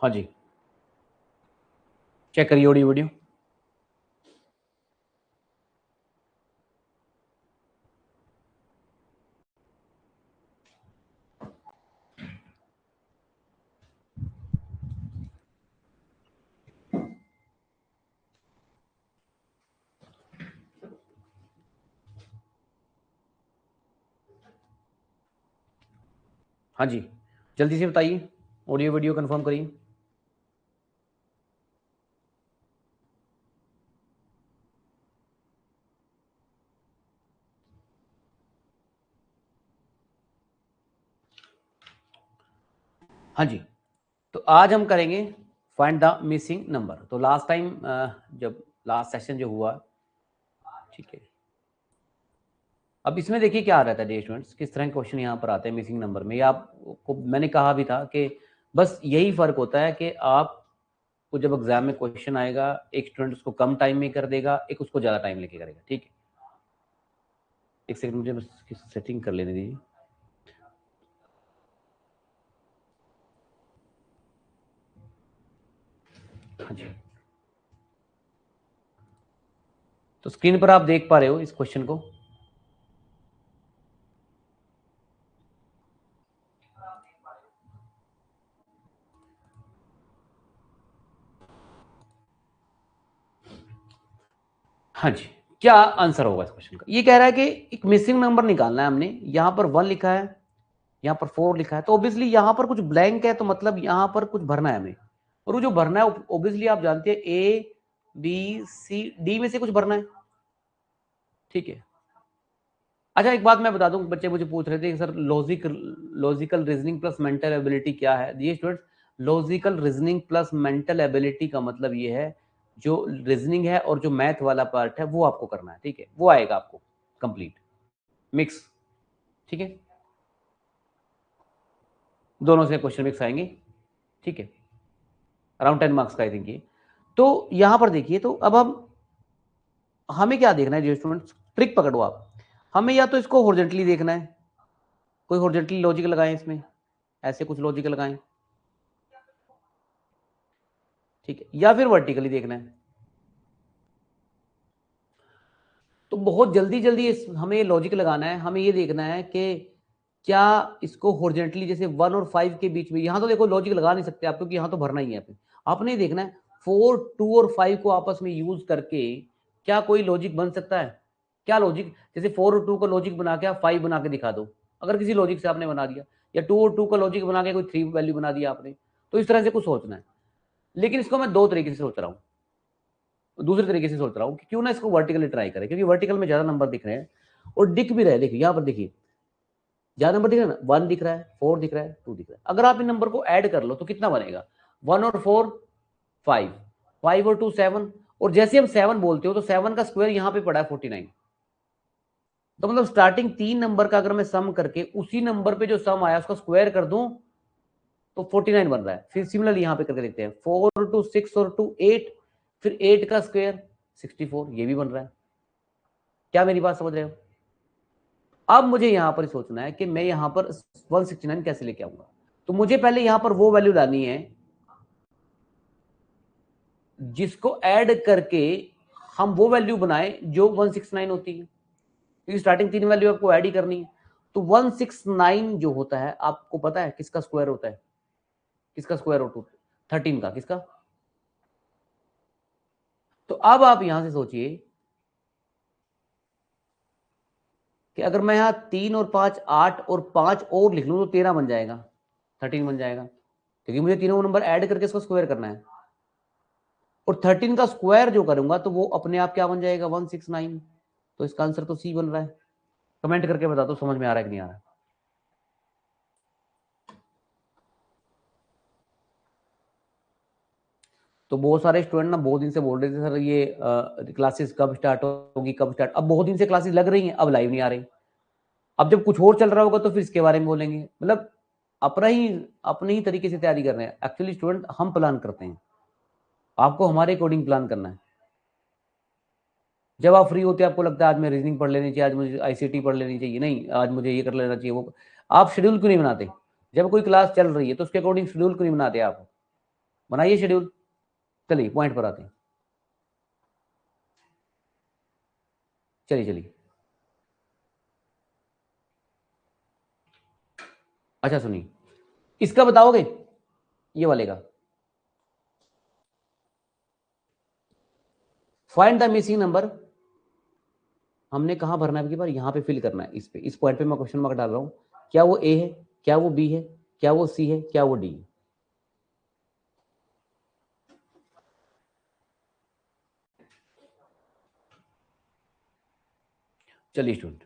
हाँ जी, चेक करिए audio video. हाँ जी, जल्दी से बताइए, ऑडियो वीडियो कंफर्म करिए। हाँ जी, तो आज हम करेंगे फाइंड द मिसिंग नंबर। तो लास्ट टाइम जब लास्ट सेशन जो हुआ, ठीक है, अब इसमें देखिए क्या आ रहा था स्टूडेंट्स, किस तरह के क्वेश्चन यहाँ पर आते हैं मिसिंग नंबर में। या आपको मैंने कहा भी था कि बस यही फर्क होता है कि आपको जब एग्जाम में क्वेश्चन आएगा, एक स्टूडेंट उसको कम टाइम में कर देगा, एक उसको ज़्यादा टाइम लेके करेगा। ठीक है, एक सेकंड मुझे बस सेटिंग कर लेने दीजिए। हाँ जी, तो स्क्रीन पर आप देख पा रहे हो इस क्वेश्चन को। हाँ जी, क्या आंसर होगा इस क्वेश्चन का? ये कह रहा है कि एक मिसिंग नंबर निकालना है हमने। यहाँ पर 1 लिखा है, यहाँ पर 4 लिखा है, तो ऑब्वियसली यहाँ पर कुछ ब्लैंक है, तो मतलब यहाँ पर कुछ भरना है हमें। और वो जो भरना है ऑब्वियसली आप जानते हैं ए बी सी डी में से कुछ भरना है। ठीक है, अच्छा एक बात मैं बता दूं, बच्चे मुझे पूछ रहे थे कि sir logical reasoning plus mental ability क्या है। ये students, logical reasoning plus mental ability का मतलब ये है, जो रीजनिंग है और जो मैथ वाला पार्ट है वो आपको करना है। ठीक है, वो आएगा आपको कंप्लीट मिक्स। ठीक है, दोनों से क्वेश्चन मिक्स आएंगे। ठीक है, अराउंड 10 मार्क्स का आई थिंक ये। तो यहां पर देखिए, तो अब हम हमें क्या देखना है जो स्टूडेंट्स, ट्रिक पकड़ो आप। हमें या तो इसको हॉरिजॉन्टली देखना है, कोई हॉरिजॉन्टली लॉजिक लगाएं इसमें, ऐसे कुछ लॉजिक लगाएं। ठीक है, या फिर वर्टिकली देखना है। तो बहुत जल्दी जल्दी हमें लॉजिक लगाना है। हमें ये देखना है कि क्या इसको हॉरिजॉन्टली, जैसे 1 और 5 के बीच में, यहां तो देखो लॉजिक लगा नहीं सकते आप, क्योंकि यहां तो भरना ही है। आपने ये देखना है 4, 2 और 5 को आपस में यूज करके क्या कोई लॉजिक बन सकता है। क्या लॉजिक, जैसे 4 और 2 का लॉजिक बना के आप 5 बना के दिखा दो, अगर किसी लॉजिक से आपने बना दिया, या 2 और 2 का लॉजिक बना के कोई 3 वैल्यू बना दिया आपने। तो इस तरह से कुछ सोचना है। लेकिन इसको मैं दो तरीके से सोच रहा हूँ, दूसरे तरीके से सोच रहा हूँ कि क्यों ना इसको वर्टिकली ट्राई करें, क्योंकि वर्टिकल में ज्यादा नंबर दिख रहे हैं और दिख भी रहे हैं। देखिए यहाँ पर देखिए, ज्यादा नंबर दिख रहा है ना, 1 दिख रहा है, 4 दिख रहा है, 2 दिख रहा है। अगर आप इन नंबर को ऐड कर लो तो कितना बनेगा? 1 और 4 5, 5 और 2 7। और जैसे हम 7 बोलते हो तो 7 का स्क्वायर यहाँ पे पड़ा है 49। तो मतलब स्टार्टिंग 3 नंबर का अगर मैं सम करके उसी नंबर पे जो सम आया उसका स्क्वायर कर दूं तो 49 बन रहा है। फिर सिमिलरली यहाँ पे करके देखते हैं, 4 और 2 6 और 2 8, फिर 8 का स्क्वायर 64, ये भी बन रहा है। क्या मेरी बात समझ रहे हो? अब मुझे यहां पर सोचना है कि मैं यहां पर 169 कैसे लेके आऊंगा। तो मुझे पहले यहां पर वो वैल्यू लानी है जिसको ऐड करके हम वो वैल्यू बनाए जो 169 होती है, क्योंकि स्टार्टिंग 3 वैल्यू आपको ऐड ही करनी है। तो 169 जो होता है आपको पता है किसका स्क्वायर होता है? किसका स्क्वायर रूट होता है? 13 का। किसका? तो अब आप यहां से सोचिए कि अगर मैं यहां 3 और 5 8 और 5 और लिख लूं तो 13 बन जाएगा, 13 बन जाएगा, क्योंकि मुझे तीनों नंबर ऐड करके इसको स्क्वायर करना है। और 13 का स्क्वायर जो करूंगा तो वो अपने आप क्या बन जाएगा? 169। तो इसका आंसर तो सी बन रहा है। कमेंट करके बता दो समझ में आ रहा है कि नहीं आ रहा है। तो बहुत सारे स्टूडेंट ना बहुत दिन से बोल रहे थे सर ये क्लासेस कब स्टार्ट होगी, कब स्टार्ट। अब बहुत दिन से क्लासेस लग रही हैं, अब लाइव नहीं आ रही। अब जब कुछ और चल रहा होगा तो फिर इसके बारे में बोलेंगे। मतलब अपना ही अपने ही तरीके से तैयारी कर रहे हैं। एक्चुअली स्टूडेंट हम प्लान करते हैं, आपको हमारे अकॉर्डिंग प्लान करना है। जब आप फ्री होते हैं आपको लगता है आज मैं रीजनिंग पढ़ लेनी चाहिए, आज मुझे आईसीटी पढ़ लेनी चाहिए, नहीं आज मुझे ये कर लेना चाहिए वो। आप शेड्यूल क्यों नहीं बनाते? जब कोई क्लास चल रही है तो उसके अकॉर्डिंग शेड्यूल क्यों नहीं बनाते आप? बनाइए शेड्यूल। चलिए पॉइंट पर आते हैं। चलिए चलिए। अच्छा सुनिए, इसका बताओगे, ये वाले का। Find the missing number. हमने कहाँ भरना है, बार यहाँ पे फिल करना है। इस पे, इस पॉइंट पे मैं क्वेश्चन मार्क डाल रहा हूँ। क्या वो ए है, क्या वो बी है, क्या वो सी है, क्या वो डी है? चलिए स्टूडेंट,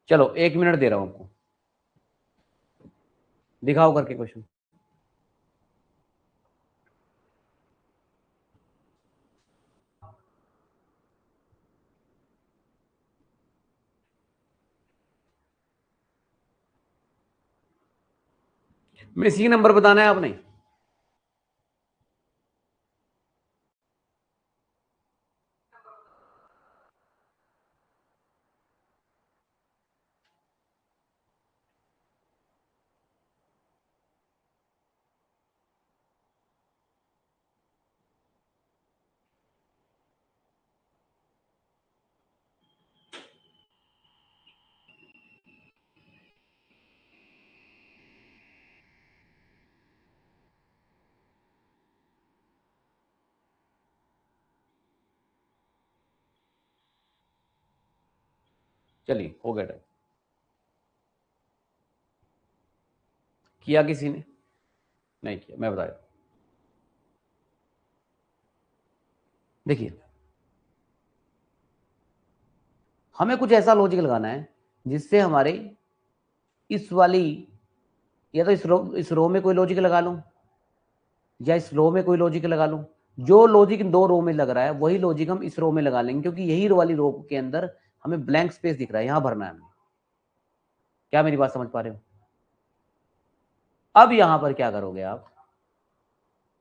चलो 1 मिनट दे रहा हूँ आपको, दिखाओ करके क्वेश्चन। मिसिंग नंबर बताना है आपने। चलिए हो गया टाइम। किया किसी ने? नहीं किया, मैं बताया। देखिए, हमें कुछ ऐसा लॉजिक लगाना है जिससे हमारे इस वाली, या तो इस रो में कोई लॉजिक लगा लूं, या इस रो में कोई लॉजिक लगा लूं। जो लॉजिक इन दो रो में लग रहा है वही लॉजिक हम इस रो में लगा लेंगे, क्योंकि यही रो वाली रो के अंदर हमें ब्लैंक स्पेस दिख रहा है, यहां भरना है हमें। क्या मेरी बात समझ पा रहे हो? अब यहां पर क्या करोगे आप?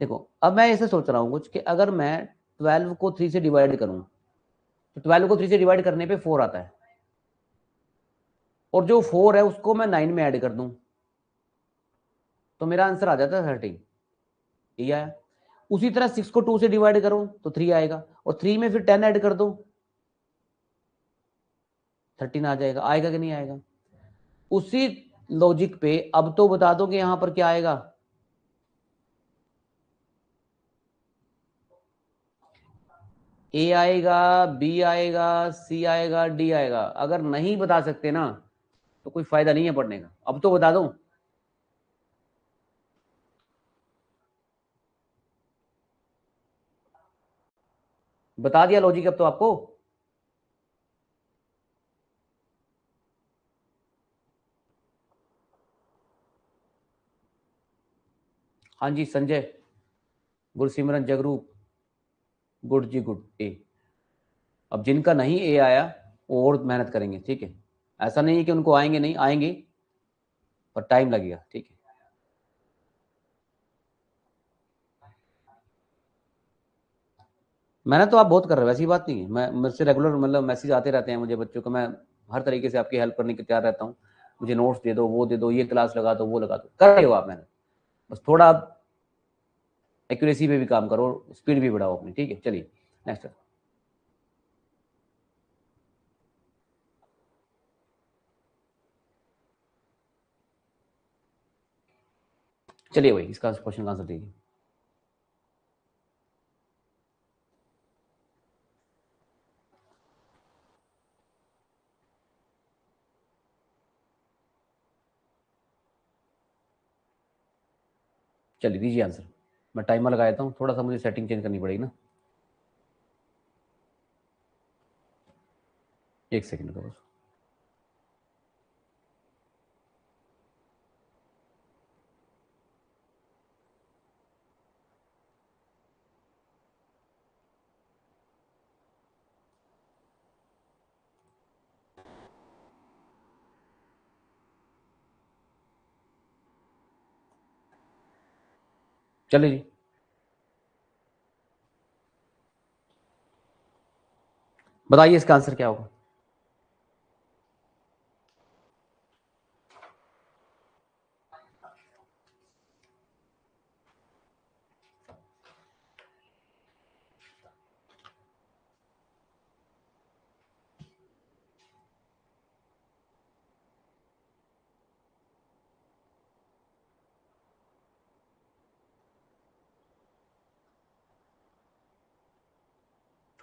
देखो, अब मैं ऐसे सोच रहा हूं कुछ, कि अगर मैं 12 को 3 से डिवाइड करूं, तो 12 को 3 से डिवाइड करने पे 4 आता है, और जो 4 है उसको मैं 9 में ऐड कर दूं, तो मेरा आंसर आ जाता है 13। ये आया। उसी तरह 6 को 2 से डिवाइड करूं तो 3 आएगा, और 3 में फिर 10 ऐड कर दो, 13 आ जाएगा। आएगा कि नहीं आएगा? उसी लॉजिक पे अब तो बता दो कि यहां पर क्या आएगा। ए आएगा, बी आएगा, सी आएगा, डी आएगा। अगर नहीं बता सकते ना, तो कोई फायदा नहीं है पढ़ने का। अब तो बता दो। बता दिया लॉजिक अब तो आपको। हाँ जी संजय, गुरसिमरन, जगरूप, गुड जी गुड। ए। अब जिनका नहीं ए आया, वो और मेहनत करेंगे, ठीक है। ऐसा नहीं है कि उनको आएंगे, नहीं आएंगे, पर टाइम लगेगा, ठीक है। मेहनत तो आप बहुत कर रहे हो, ऐसी बात नहीं है। मैं, मुझसे रेगुलर मतलब मैसेज आते रहते हैं मुझे बच्चों को। मैं हर तरीके से आपकी हेल्प करने के तैयार रहता हूँ। मुझे नोट्स दे दो, वो दे दो, ये क्लास लगा दो, वो लगा दो, कर रहे हो आप मेहनत। बस थोड़ा आप एक्यूरेसी पे भी काम करो, स्पीड भी बढ़ाओ अपनी, ठीक है। चलिए नेक्स्ट। चलिए भाई, इसका क्वेश्चन का आंसर दीजिए। चलिए दीजिए आंसर, मैं टाइमर लगा देता हूँ, थोड़ा सा मुझे सेटिंग चेंज करनी पड़ेगी ना, 1 सेकंड का बस। चलिए जी, बताइए इसका आंसर क्या होगा।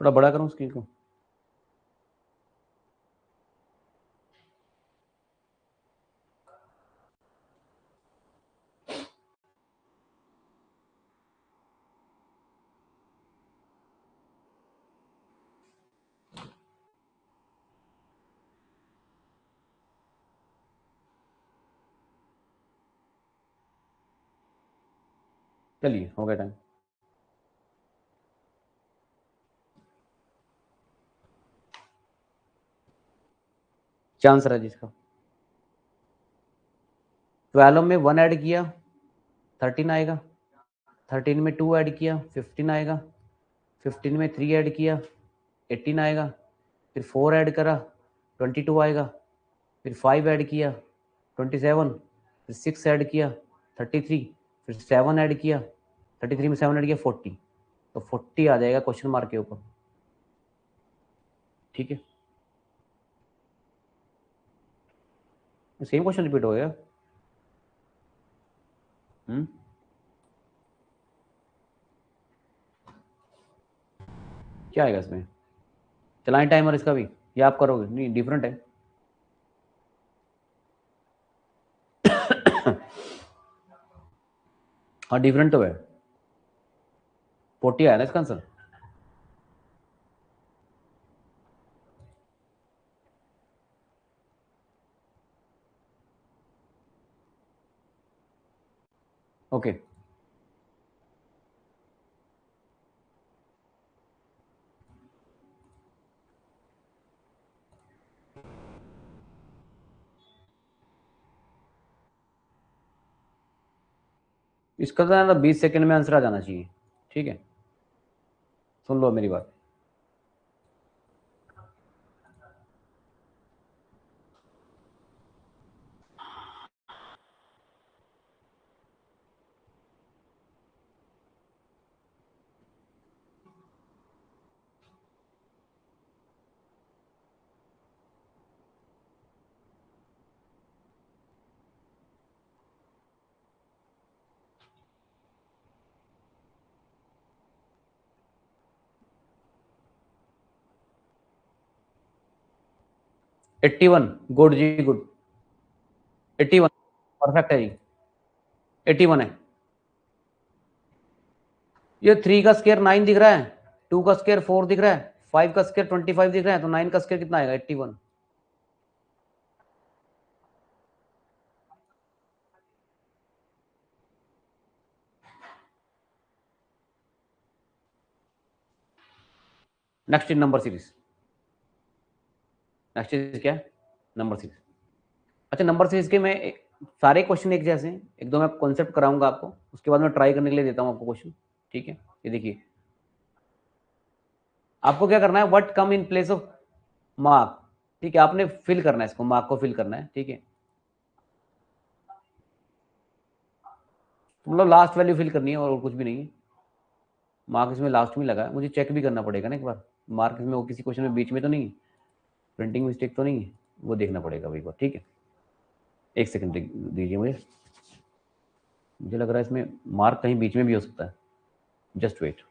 थोड़ा बड़ा करूँ स्क्रीन को। चलिए हो गया टाइम। क्या आंसर है जिसका? 12 में 1 ऐड किया 13 आएगा, 13 में 2 ऐड किया 15 आएगा, 15 में 3 ऐड किया 18 आएगा, फिर 4 ऐड करा 22 आएगा, फिर 5 ऐड किया 27, फिर 6 ऐड किया 33, फिर 7 ऐड किया 33 में 7 ऐड किया 40, तो 40 आ जाएगा क्वेश्चन मार्क के ऊपर। ठीक है, सेम क्वेश्चन रिपीट हो गया। क्या आएगा इसमें? चलाएं टाइमर इसका भी, या आप करोगे? नहीं, डिफरेंट है। हाँ डिफरेंट तो है। 40 आया ना इसका आंसर। ओके, इसका तो ना 20 सेकंड में आंसर आ जाना चाहिए। ठीक है, सुन लो मेरी बात। एट्टी वन, गुड जी गुड। 81 परफेक्ट है जी, 81 है। ये 3 का स्केयर 9 दिख रहा है, 2 का स्केयर 4 दिख रहा है, 5 का स्केयर 25 दिख रहा है, तो 9 का स्केयर कितना आएगा? 81। Next is number series. Next is क्या? Number series. अच्छा, नंबर सीरीज के मैं सारे क्वेश्चन एक जैसे हैं, एक दो मैं कॉन्सेप्ट कराऊंगा आपको, उसके बाद मैं ट्राई करने के लिए देता हूँ आपको क्वेश्चन। ठीक है, ये देखिए, आपको क्या करना है, what come in place of mark. ठीक है, आपने फिल करना है इसको, मार्क को फिल करना है। ठीक है, तो मतलब लास्ट वैल्यू फिल करनी है और कुछ भी नहीं है। मार्क इसमें लास्ट में लगा है, मुझे चेक भी करना पड़ेगा ना एक बार, मार्क इसमें वो किसी क्वेश्चन में बीच में तो नहीं है, प्रिंटिंग मिस्टेक तो नहीं है, वो देखना पड़ेगा एक बार। ठीक है, 1 सेकंड दीजिए मुझे, मुझे लग रहा है इसमें मार्क कहीं बीच में भी हो सकता है। Just wait.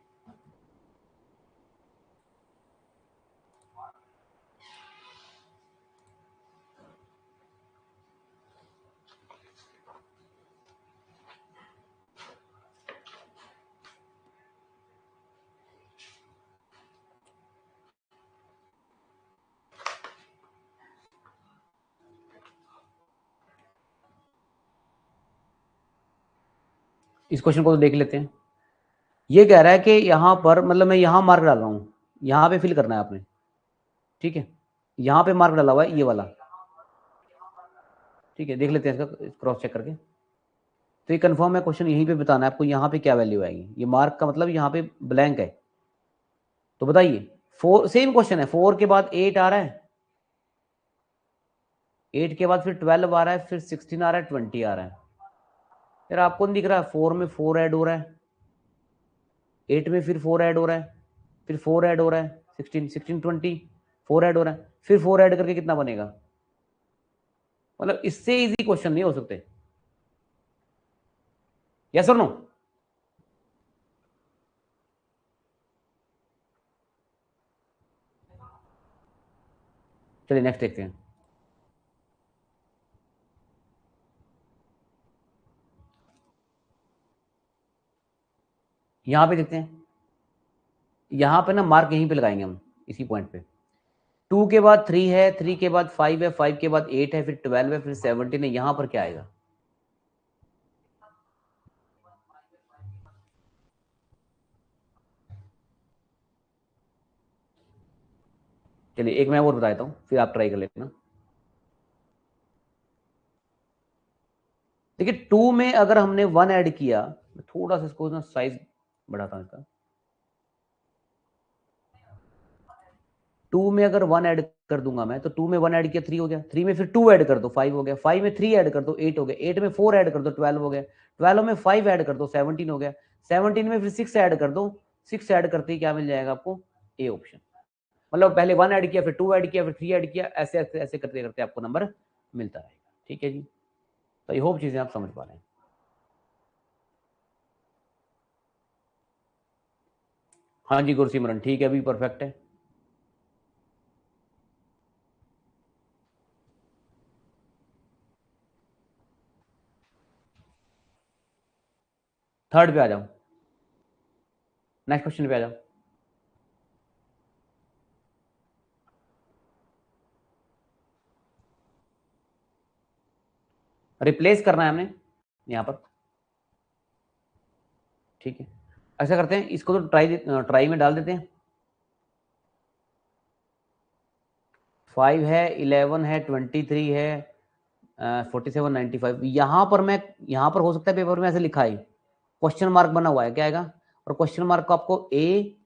इस क्वेश्चन को तो देख लेते हैं। ये कह रहा है कि यहां पर मतलब मैं यहां मार्क डाल रहा हूं, यहां पे फिल करना है आपने, ठीक है, यहां पे मार्क डाला हुआ है ये वाला, ठीक है, देख लेते हैं इसका क्रॉस चेक करके। तो ये कंफर्म है, क्वेश्चन यहीं पे बताना है आपको यहाँ पे क्या वैल्यू आएगी, ये मार्क का मतलब यहाँ पे ब्लैंक है। तो बताइए, 4 सेम क्वेश्चन है, 4 के बाद 8 आ रहा है, 8 के बाद फिर 12 आ रहा है, फिर 16 आ रहा है, 20 आ रहा है। यार आपको नहीं दिख रहा, 4 में 4 ऐड हो रहा है, 8 में फिर 4 ऐड हो रहा है, फिर 4 ऐड हो रहा है, 16 20 4 ऐड हो रहा है, फिर 4 ऐड करके कितना बनेगा? मतलब इससे इजी क्वेश्चन नहीं हो सकते। यस और नो? चलिए नेक्स्ट देखते हैं। यहां पे देखते हैं, यहां पे ना मार्क यहीं पे लगाएंगे हम, इसी पॉइंट पे। 2 के बाद 3 है, 3 के बाद 5 है, 5 के बाद 8 है, फिर 12 है, फिर 17 है, यहां पर क्या आएगा? चलिए एक मैं और बता देता हूँ, फिर आप ट्राई कर लेना। देखिए 2 में अगर हमने 1 ऐड किया, थोड़ा सा इसको ना साइज बढ़ाता हूँ इसका। 2 में अगर 1 ऐड कर दूंगा मैं, तो 2 में 1 ऐड किया 3 हो गया, 3 में फिर 2 ऐड कर दो 5 हो गया, 5 में 3 ऐड कर दो 8 हो गया, 8 में 4 ऐड कर दो 12 हो गया, 12 में 5 ऐड कर दो 17 हो गया, 17 में फिर 6 ऐड कर दो, 6 ऐड करते ही क्या मिल जाएगा आपको? A option. मतलब पहले 1 ऐड किया, फिर 2 ऐड किया, फिर 3 ऐड किया, ऐसे ऐसे ऐसे करते करते आपको नंबर मिलता रहेगा। ठीक है जी, तो आई होप चीजें आप समझ पा रहे हैं। हाँ जी गुरसिमरन, ठीक है, अभी परफेक्ट है। थर्ड पे आ जाओ, नेक्स्ट क्वेश्चन पे आ जाओ। रिप्लेस करना है हमने यहाँ पर, ठीक है। ऐसा करते हैं, इसको तो ट्राई में डाल देते हैं। 5 है, 11 है, 23 है, 47 95, यहाँ पर मैं, यहाँ पर हो सकता है पेपर में ऐसे लिखा है, क्वेश्चन मार्क बना हुआ है, क्या आएगा? और क्वेश्चन मार्क को आपको ए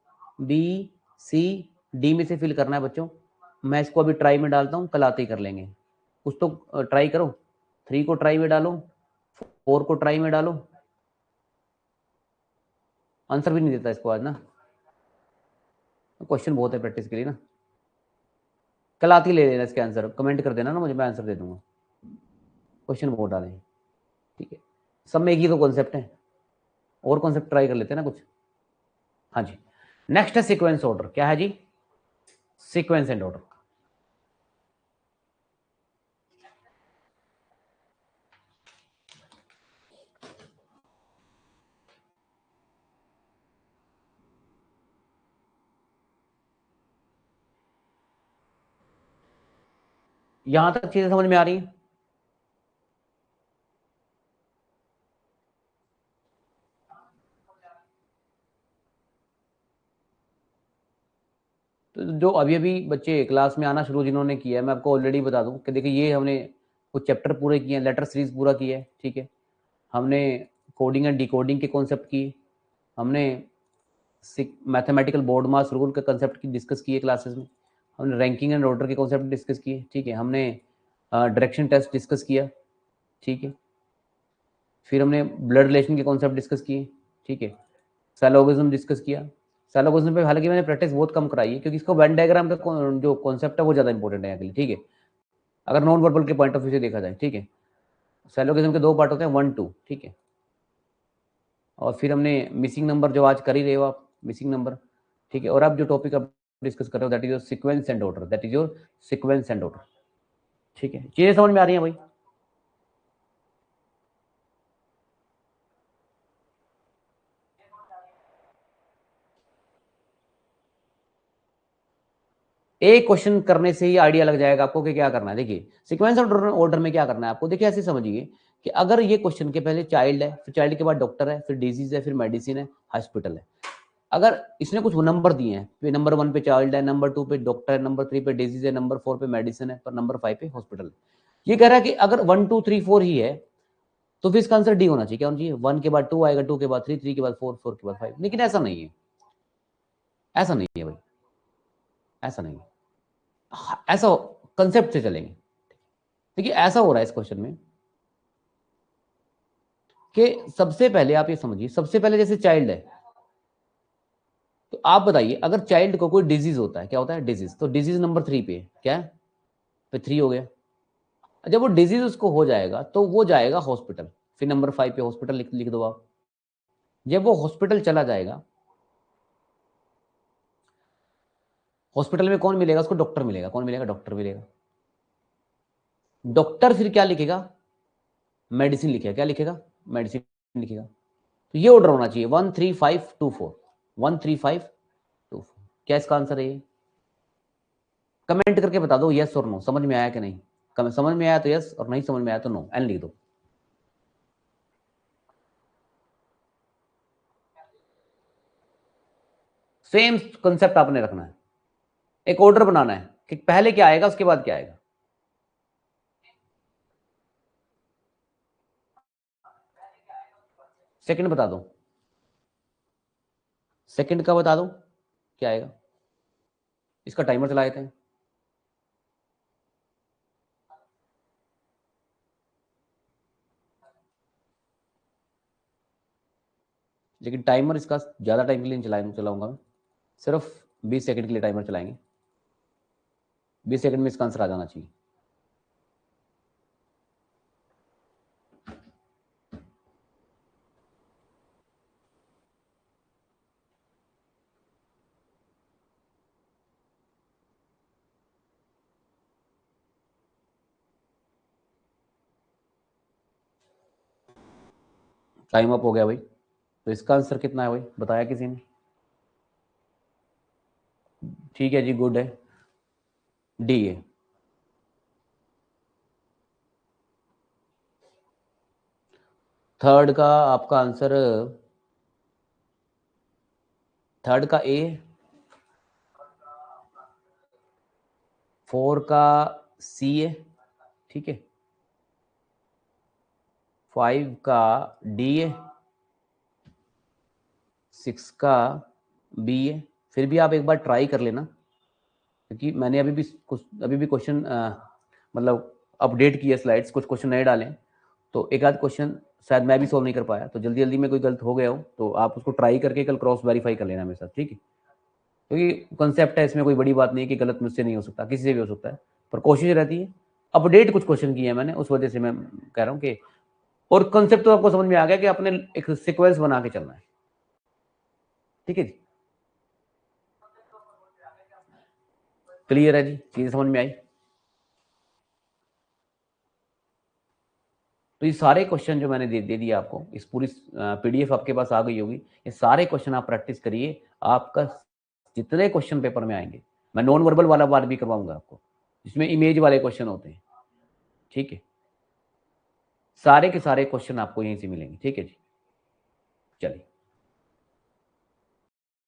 बी सी डी में से फिल करना है बच्चों। मैं इसको अभी ट्राई में डालता हूँ, कल आते ही कर लेंगे। कुछ तो ट्राई करो, 3 को ट्राई में डालो, 4 को ट्राई में डालो। आंसर भी नहीं देता इसको आज ना, क्वेश्चन बहुत है प्रैक्टिस के लिए ना। कल आती ले लेना इसके आंसर, कमेंट कर देना ना मुझे, मैं आंसर दे दूंगा। क्वेश्चन बहुत डालें, ठीक है। सब में एक ही तो कॉन्सेप्ट है, और कॉन्सेप्ट ट्राई कर लेते हैं ना कुछ। हाँ जी, नेक्स्ट है सीक्वेंस ऑर्डर। क्या है जी? Sequence and order. यहां तक चीजें समझ में आ रही हैं? तो जो अभी अभी बच्चे क्लास में आना शुरू जिन्होंने किया है, मैं आपको ऑलरेडी बता दूं कि देखिए ये हमने कुछ चैप्टर पूरे किए हैं, लेटर सीरीज पूरा किया है, ठीक है। हमने कोडिंग एंड डिकोडिंग के कॉन्सेप्ट किए, हमने मैथमेटिकल बोर्ड मास रूल के कॉन्सेप्ट की डिस्कस किए क्लासेस में, हमने रैंकिंग एंड ऑर्डर के कॉन्सेप्ट डिस्कस किए, ठीक है। हमने डायरेक्शन टेस्ट डिस्कस किया, ठीक है। फिर हमने ब्लड रिलेशन के कॉन्सेप्ट डिस्कस किए, ठीक है। सैलोगिज्म डिस्कस किया। सैलोगिज्म पे हालांकि मैंने प्रैक्टिस बहुत कम कराई है, क्योंकि इसको वेन डायग्राम का जो कॉन्सेप्ट है वो ज़्यादा इंपॉर्टेंट है अगली, ठीक है, अगर नॉन वर्बल के पॉइंट ऑफ व्यू से देखा जाए, ठीक है। सैलोगिज्म के 2 पार्ट होते हैं, 1 2, ठीक है। और फिर हमने मिसिंग नंबर, जो आज कर ही रहे हो आप, मिसिंग नंबर, ठीक है। और अब जो टॉपिक आप डिस्कस कर रहे हो, that is your sequence and order, that is your sequence and order, ठीक है। चीज़ें समझ में आ रही हैं भाई? एक क्वेश्चन करने से ही आइडिया लग जाएगा आपको कि क्या करना है। देखिए सीक्वेंस ऑर्डर में क्या करना है आपको, देखिए ऐसे समझिए कि अगर ये क्वेश्चन के पहले चाइल्ड है, फिर चाइल्ड के बाद डॉक्टर है, फिर डिजीज है, फिर मेडिसिन है, हॉस्पिटल है, अगर इसने कुछ नंबर दिए हैं, नंबर 1 पे चाइल्ड है, नंबर 2 पे डॉक्टर है, नंबर 3 पे डिजीज है, नंबर 4 पे मेडिसिन है, पर नंबर 5 पे हॉस्पिटल है, ये कह रहा है कि अगर 1 2 3 4 ही है तो फिर इसका आंसर डी होना चाहिए। क्या होना चाहिए? 1 के बाद 2 आएगा, 2 के बाद 3, 3 के बाद 4, 4 के बाद 5। लेकिन ऐसा नहीं है, ऐसा नहीं है भाई, ऐसा नहीं है। ऐसा कंसेप्ट से चलेंगे। देखिए ऐसा हो रहा है इस क्वेश्चन में कि सबसे पहले आप ये समझिए, सबसे पहले जैसे चाइल्ड है, तो आप बताइए अगर चाइल्ड को कोई डिजीज होता है, क्या होता है? डिजीज। तो डिजीज नंबर 3 पे क्या है? पे 3 हो गया। जब वो डिजीज उसको हो जाएगा तो वो जाएगा हॉस्पिटल, फिर नंबर 5 पे हॉस्पिटल लिख दो आप। जब वो हॉस्पिटल चला जाएगा, हॉस्पिटल में कौन मिलेगा उसको? डॉक्टर मिलेगा। कौन मिलेगा? डॉक्टर मिलेगा। डॉक्टर फिर क्या लिखेगा? मेडिसिन लिखेगा। क्या लिखेगा? मेडिसिन लिखेगा। तो ये ऑर्डर होना चाहिए 1 3 5 2 4, 1 3 5 2 4। क्या इसका आंसर है ये? कमेंट करके बता दो यस और नो, समझ में आया कि नहीं। समझ में आया तो यस, और नहीं समझ में आया तो नो, एन लिख दो। सेम कंसेप्ट आपने रखना है, एक ऑर्डर बनाना है कि पहले क्या आएगा उसके बाद क्या आएगा। सेकंड बता दो, सेकंड का बता दो क्या आएगा। इसका टाइमर चला देते हैं। लेकिन टाइमर इसका ज्यादा टाइम के लिए चलाऊंगा मैं, सिर्फ 20 सेकंड के लिए टाइमर चलाएंगे। 20 सेकंड में इसका आंसर आ जाना चाहिए। टाइम अप हो गया भाई। तो इसका आंसर कितना है भाई, बताया किसी ने? ठीक है जी, गुड है, डी है। थर्ड का आपका आंसर, थर्ड का ए, 4 का सी है, ठीक है, 5 का डी है, 6 का बी है। फिर भी आप एक बार ट्राई कर लेना, क्योंकि मैंने अभी भी क्वेश्चन मतलब अपडेट किया स्लाइड्स, कुछ क्वेश्चन नए डालें, तो एक आध क्वेश्चन शायद मैं भी सोल्व नहीं कर पाया, तो जल्दी जल्दी में कोई गलत हो गया हो तो आप उसको ट्राई करके कल क्रॉस वेरीफाई कर लेना मेरे साथ, ठीक है। क्योंकि कंसेप्ट है, इसमें कोई बड़ी बात नहीं है कि गलत मुझसे नहीं हो सकता, किसी से भी हो सकता है, पर कोशिश रहती है। अपडेट कुछ क्वेश्चन किए हैं मैंने, उस वजह से मैं कह रहा हूँ कि, और कंसेप्ट तो आपको समझ में आ गया कि अपने एक सिक्वेंस बना के चलना है, ठीक है जी। क्लियर है जी, चीजें समझ में आई? तो ये सारे क्वेश्चन जो मैंने दे दिए आपको, इस पूरी पीडीएफ आपके पास आ गई होगी, ये सारे क्वेश्चन आप प्रैक्टिस करिए। आपका जितने क्वेश्चन पेपर में आएंगे, मैं नॉन वर्बल वाला बार भी करवाऊंगा आपको, जिसमें इमेज वाले क्वेश्चन होते हैं, ठीक है। सारे के सारे क्वेश्चन आपको यहीं से मिलेंगे, ठीक है जी। चलिए।